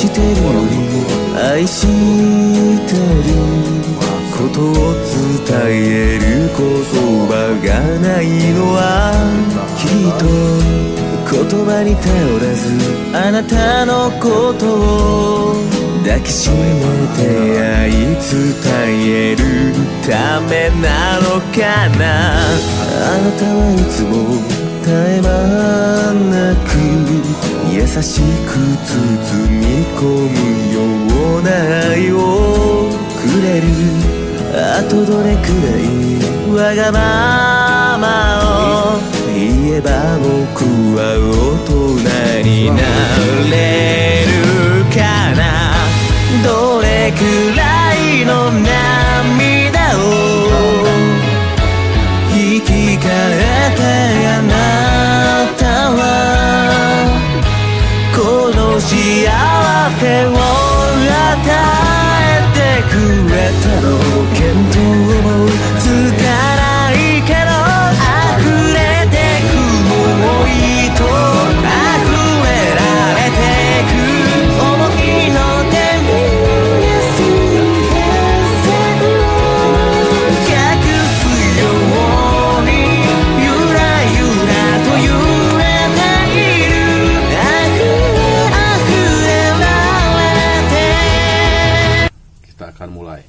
してるより愛してることを伝える言葉がないのはきっと言葉に頼らずあなたのことを抱きしめて愛伝えるためなのかな。あなたはいつも絶え間なく優しく包み込むような愛をくれる。あとどれくらいわがままを言えば僕は大人になれるかな。どれくらいの涙を生き返ってあなたはこの幸せを与えてくれたの。見当もつかないけど溢れてく想いと溢れられてく想いの天秤が水平線を隠すようにゆらゆらと揺れている。溢れられて Kita akan mulai.